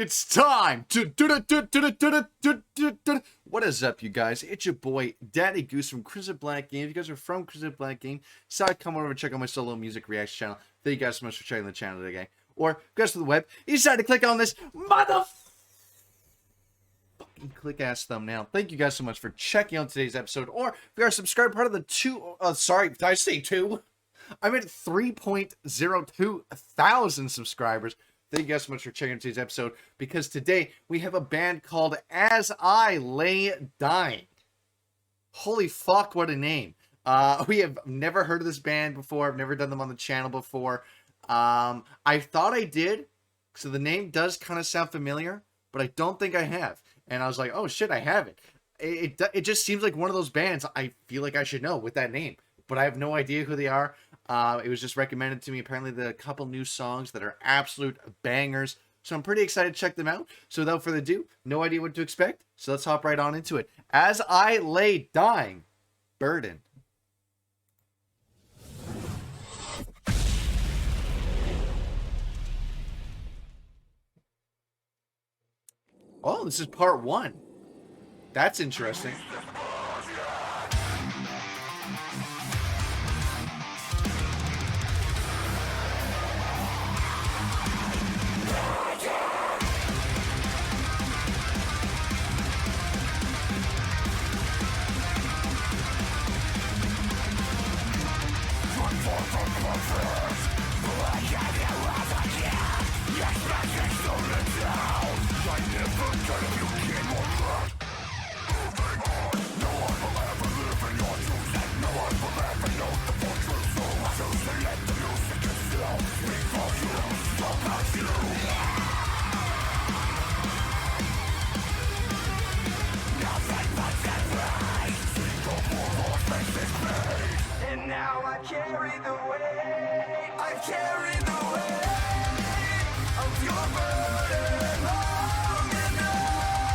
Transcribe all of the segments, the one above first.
It's time to What is up, you guys? It's your boy Daddy Goose from Crisp Black Game. If you guys are from Crisp Black Game, decide come over and check out my solo music reaction channel. Thank you guys so much for checking the channel today. Or if you guys to the web, you decide to click on this mother click ass thumbnail. Thank you guys so much for checking out today's episode. Or if you are a subscriber, part of the sorry, did I say two? I'm at 3.02 thousand subscribers. Thank you guys so much for checking out today's episode, because today we have a band called As I Lay Dying. Holy fuck, what a name. We have never heard of this band before. I've never done them on the channel before. I thought I did, so the name does kind of sound familiar, but I don't think I have. And I was like, oh shit, I have it. It just seems like one of those bands I feel like I should know with that name, but I have no idea who they are. It was just recommended to me. Apparently, a couple new songs that are absolute bangers. So I'm pretty excited to check them out. So without further ado, no idea what to expect. So let's hop right on into it. As I Lay Dying, Burden. Oh, this is part one. That's interesting. Now I carry the weight, I carry the weight of your burden long enough,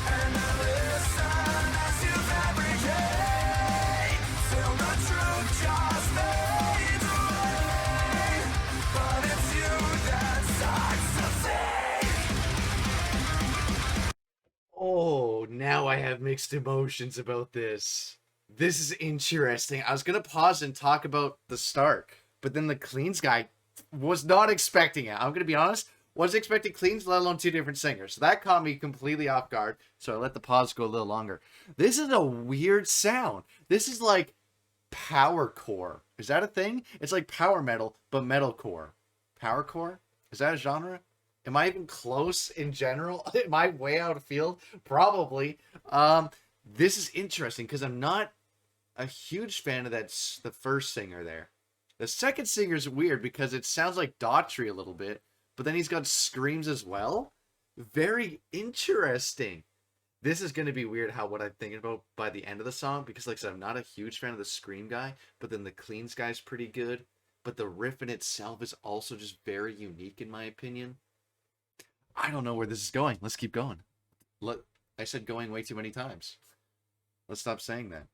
and I listen as you fabricate, till the truth just fades away, but it's you that starts to see. Oh, now I have mixed emotions about this. This is interesting. I was going to pause and talk about the start, but then the Cleans guy was not expecting it. I'm going to be honest. Wasn't expecting Cleans, let alone two different singers. So that caught me completely off guard. So I let the pause go a little longer. This is a weird sound. This is like powercore. Is that a thing? It's like power metal, but metalcore. Powercore? Is that a genre? Am I even close in general? Am I way out of field? Probably. This is interesting because I'm not a huge fan of the first singer there. The second singer is weird because it sounds like Daughtry a little bit, but then he's got screams as well. Very interesting. This is going to be weird how what I'm thinking about by the end of the song, because like I said, I'm not a huge fan of the scream guy, but then the Cleans guy's pretty good. But the riff in itself is also just very unique in my opinion. I don't know where this is going. Let's keep going. I said going way too many times. Let's stop saying that.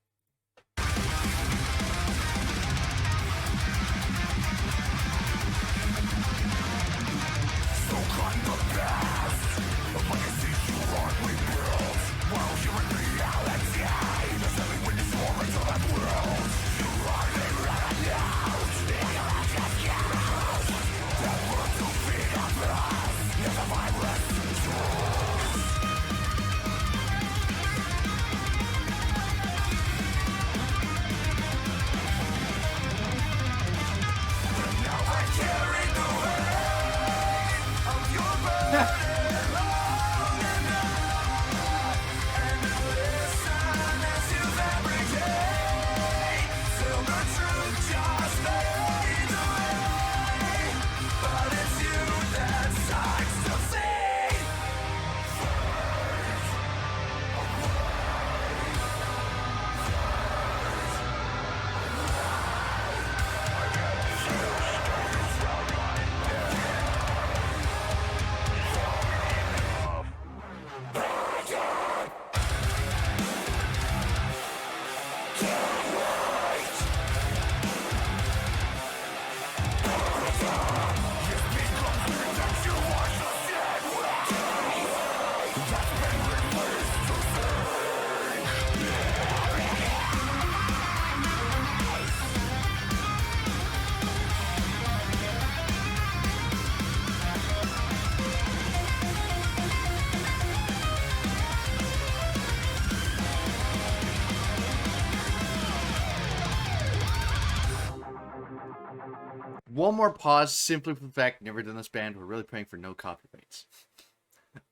One more pause, simply for the fact, never done this band. We're really praying for no copyrights.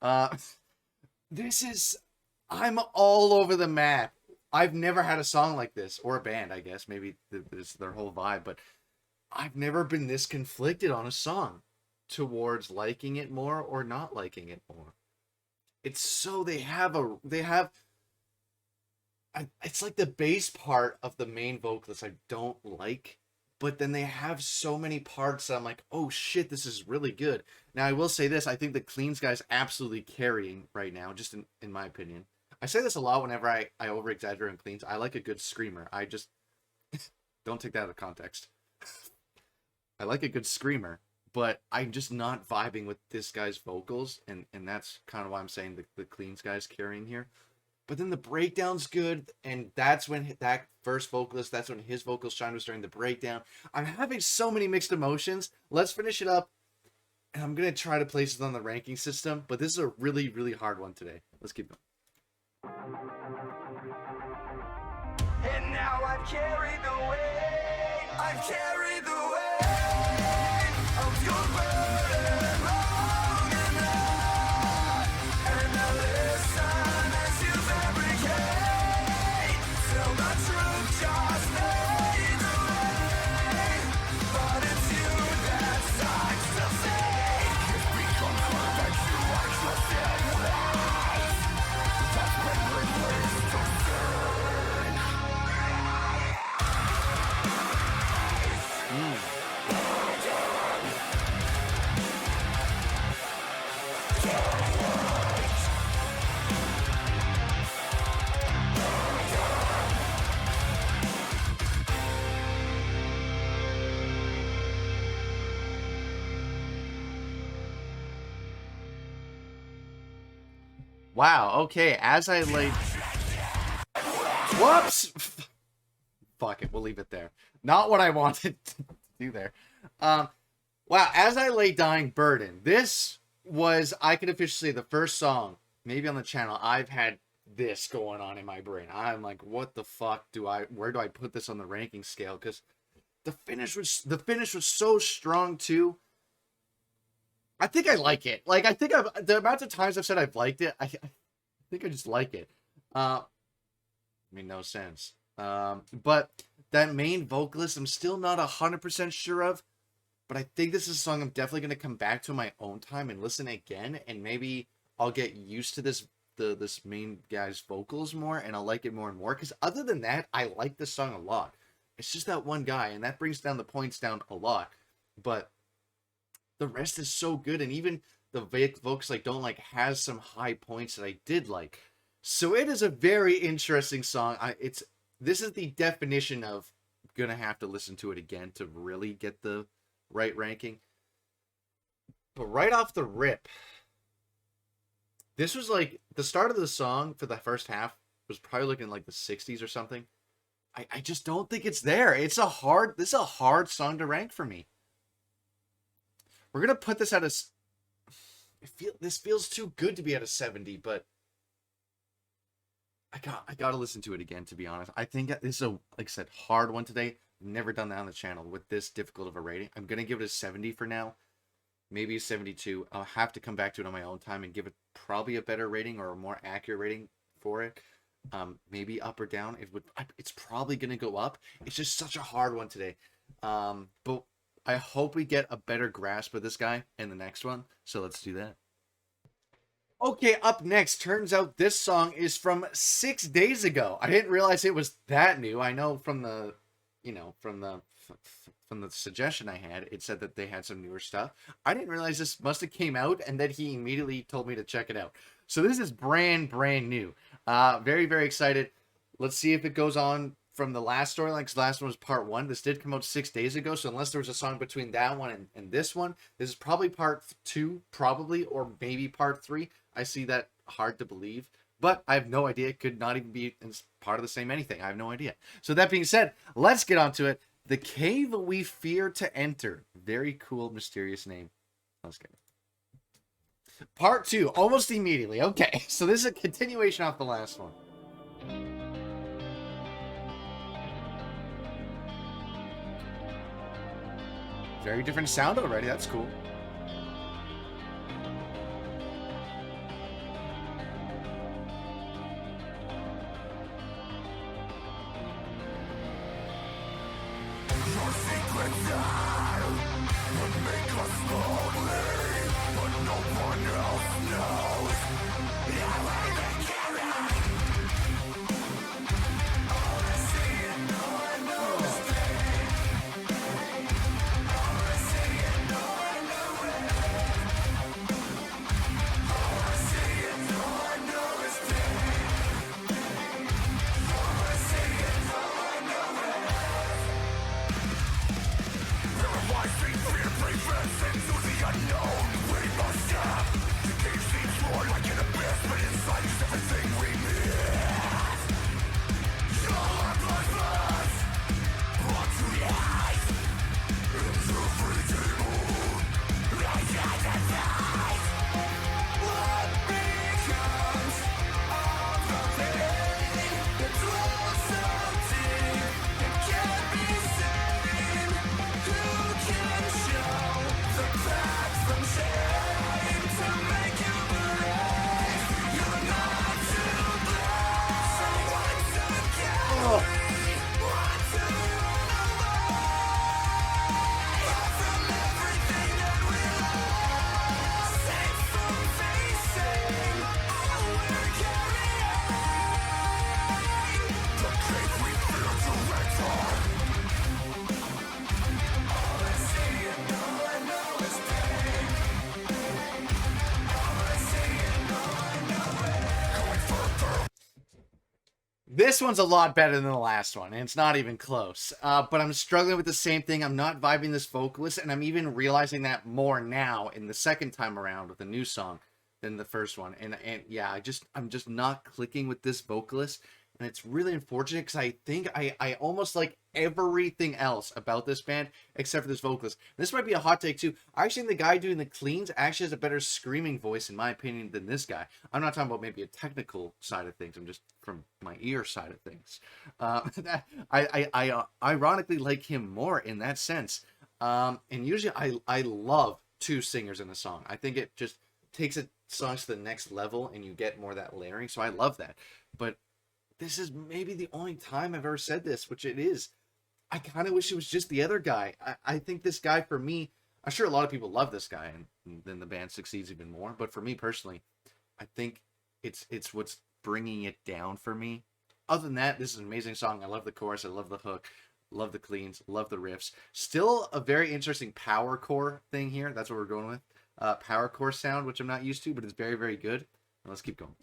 Uh, this is, I'm all over the map. I've never had a song like this, or a band, I guess. Maybe this is their whole vibe, but I've never been this conflicted on a song towards liking it more or not liking it more. It's so, it's like the bass part of the main vocalist I don't like, but then they have so many parts that I'm like, oh shit, this is really good. Now I will say this, I think the Cleans guy's absolutely carrying right now, just in my opinion. I say this a lot whenever I over exaggerate on Cleans. I like a good screamer. I just don't take that out of context. I like a good screamer, but I'm just not vibing with this guy's vocals, and that's kind of why I'm saying the Cleans guy's carrying here. But then the breakdown's good, and that's when that first vocalist, that's when his vocals shine, was during the breakdown. I'm having so many mixed emotions. Let's finish it up, and I'm going to try to place it on the ranking system, but this is a really, really hard one today. Let's keep going. And now I've carried the weight. I've carried the weight of your burden long enough. And I listen as you fabricate till the truth just fades away. But it's you that starts to fade. It's become clear that you are just in ways. That's when we lose to burn. Wow, okay, as I lay... Whoops! Fuck it, we'll leave it there. Not what I wanted to do there. Wow, as I lay dying burden, this was, I could officially say, the first song, maybe on the channel, I've had this going on in my brain. I'm like, what the fuck where do I put this on the ranking scale? Because the finish was so strong too. I think I like it. Like, I think the amount of times I've said I've liked it, I think I just like it. Made no sense. But that main vocalist, I'm still not 100% sure of. But I think this is a song I'm definitely going to come back to in my own time and listen again. And maybe I'll get used to this main guy's vocals more, and I'll like it more and more. Because other than that, I like this song a lot. It's just that one guy, and that brings down the points down a lot. But the rest is so good, and even the vocals I don't like has some high points that I did like. So it is a very interesting song. This is the definition of gonna have to listen to it again to really get the right ranking. But right off the rip, this was like the start of the song for the first half was probably looking like the 60s or something. I just don't think it's there. This is a hard song to rank for me. We're gonna put this at a. This feels too good to be at a 70, but I gotta listen to it again, to be honest. I think this is a, like I said, hard one today. Never done that on the channel with this difficult of a rating. I'm gonna give it a 70 for now, maybe a 72. I'll have to come back to it on my own time and give it probably a better rating or a more accurate rating for it. Maybe up or down. It's probably gonna go up. It's just such a hard one today. But I hope we get a better grasp of this guy in the next one. So let's do that. Okay, up next, turns out this song is from 6 days ago. I didn't realize it was that new. I know from the, from the suggestion I had, it said that they had some newer stuff. I didn't realize this must have came out, and then he immediately told me to check it out. So this is brand new. Very, very excited. Let's see if it goes on from the last storyline, because the last one was part 1. This did come out 6 days ago, so unless there was a song between that one and this one, this is probably part 2, probably, or maybe part 3. I see that hard to believe, but I have no idea. It could not even be part of the same anything. I have no idea. So that being said, let's get on to it. The Cave We Fear to Enter. Very cool, mysterious name. Let's get it. Part 2, almost immediately. Okay, so this is a continuation off the last one. Very different sound already. That's cool. This one's a lot better than the last one, and it's not even close. But I'm struggling with the same thing. I'm not vibing this vocalist, and I'm even realizing that more now in the second time around with the new song than the first one. And yeah, I'm just not clicking with this vocalist, and it's really unfortunate because I think I almost like everything else about this band except for this vocalist. This might be a hot take too. I actually think the guy doing the cleans actually has a better screaming voice in my opinion than this guy. I'm not talking about maybe a technical side of things. I'm just from my ear side of things. I ironically like him more in that sense. And usually I love two singers in a song. I think it just takes a song to the next level and you get more of that layering. So I love that. But this is maybe the only time I've ever said this, which it is. I kind of wish it was just the other guy. I think this guy, for me, I'm sure a lot of people love this guy, and then the band succeeds even more. But for me personally, I think it's what's bringing it down for me. Other than that, this is an amazing song. I love the chorus. I love the hook. Love the cleans. Love the riffs. Still a very interesting power core thing here. That's what we're going with. Power core sound, which I'm not used to, but it's very, very good. Let's keep going.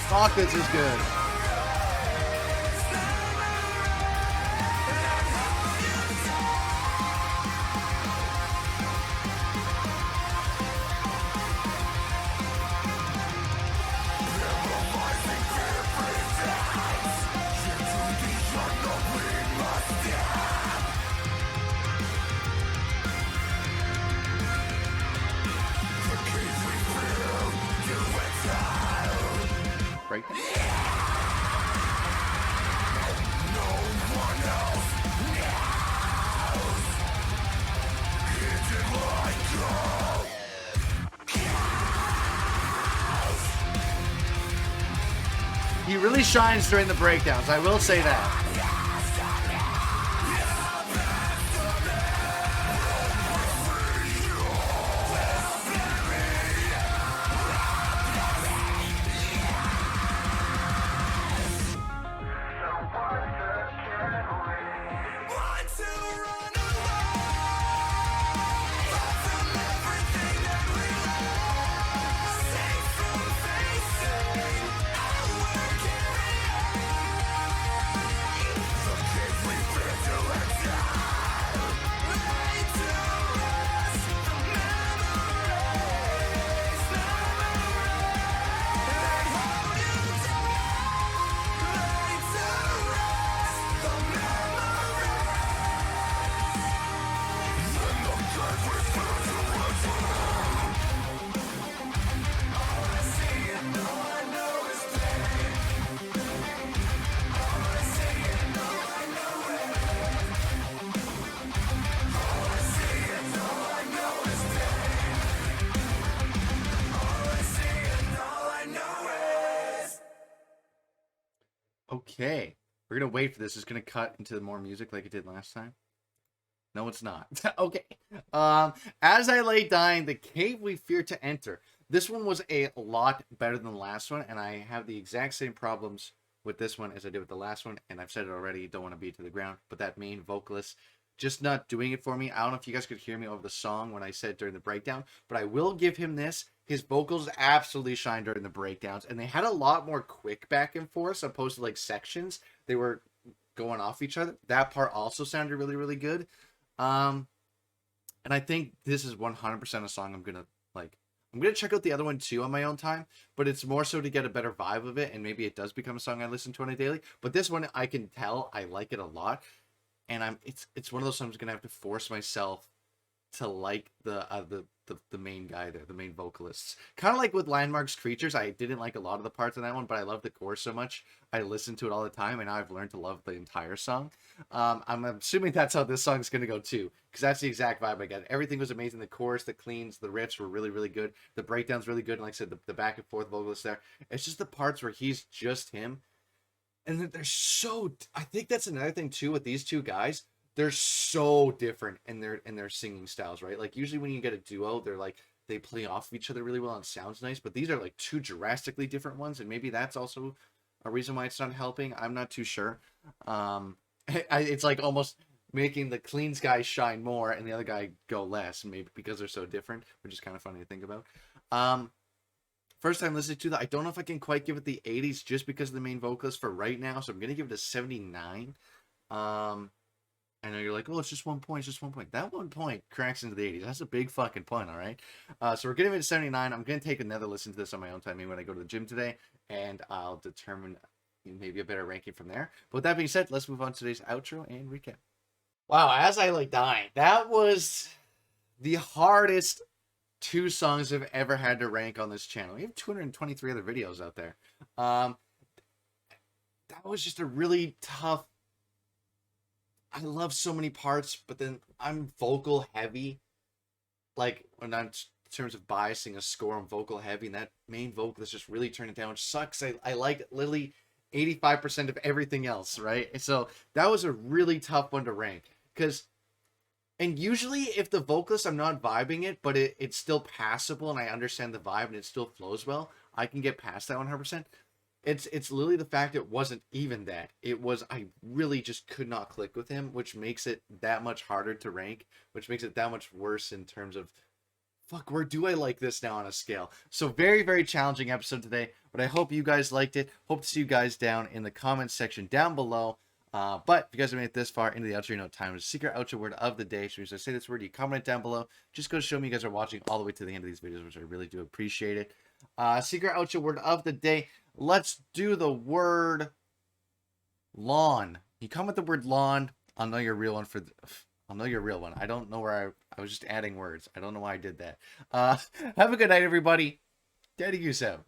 Fuck, this is good. Right there. He really shines during the breakdowns, I will say that. Okay. We're going to wait for this. It's going to cut into more music like it did last time. No, it's not. Okay. As I lay dying, the cave we fear to enter. This one was a lot better than the last one, and I have the exact same problems with this one as I did with the last one, and I've said it already, don't want to beat to the ground, but that main vocalist just not doing it for me. I don't know if you guys could hear me over the song when I said during the breakdown, but I will give him this. His vocals absolutely shine during the breakdowns, and they had a lot more quick back and forth opposed to like sections. They were going off each other. That part also sounded really, really good. And I think this is 100% a song I'm gonna like. I'm gonna check out the other one too on my own time, but it's more so to get a better vibe of it, and maybe it does become a song I listen to on a daily. But this one, I can tell I like it a lot, and it's one of those songs I'm gonna have to force myself to like the main guy there, the main vocalists. Kind of like with Landmark's Creatures, I didn't like a lot of the parts of that one, but I love the chorus so much. I listen to it all the time, and now I've learned to love the entire song. I'm assuming that's how this song is going to go too, because that's the exact vibe I get. Everything was amazing. The chorus, the cleans, the riffs were really, really good. The breakdown's really good, and like I said, the back and forth vocalist there. It's just the parts where he's just him. And they're so... I think that's another thing too with these two guys. They're so different in their singing styles, right? Like usually when you get a duo, they're like they play off each other really well and sounds nice, but these are like two drastically different ones, and maybe that's also a reason why it's not helping. I'm not too sure. It's like almost making the cleans guy shine more and the other guy go less, maybe because they're so different, which is kind of funny to think about. First time listening to that, I don't know if I can quite give it the 80s just because of the main vocalist for right now, so I'm gonna give it a 79. I know you're like, oh, it's just 1 point, it's just 1 point. That 1 point cracks into the 80s. That's a big fucking point, all right? So we're getting it to 79. I'm going to take another listen to this on my own time, maybe when I go to the gym today, and I'll determine maybe a better ranking from there. But with that being said, let's move on to today's outro and recap. Wow, as I like dying, that was the hardest 2 songs I've ever had to rank on this channel. We have 223 other videos out there. That was just a really tough... I love so many parts, but then I'm vocal heavy. Like, when I'm in terms of biasing a score, I'm vocal heavy, and that main vocalist just really turned it down, which sucks. I like literally 85% of everything else, right? And so that was a really tough one to rank. And usually if the vocalist, I'm not vibing it, but it's still passable and I understand the vibe and it still flows well, I can get past that 100%. It's literally the fact it wasn't even that. It was, I really just could not click with him, which makes it that much harder to rank, which makes it that much worse in terms of, fuck, where do I like this now on a scale? So very, very challenging episode today, but I hope you guys liked it. Hope to see you guys down in the comments section down below. But if you guys have made it this far into the outro, you know time is secret outro word of the day. So as I say this word, you comment it down below. Just go show me you guys are watching all the way to the end of these videos, which I really do appreciate it. Secret outro word of the day. Let's do the word lawn. You comment the word lawn, I'll know your real one I'll know your real one. I don't know where I was just adding words. I don't know why I did that. Have a good night, everybody. Daddy Goose out.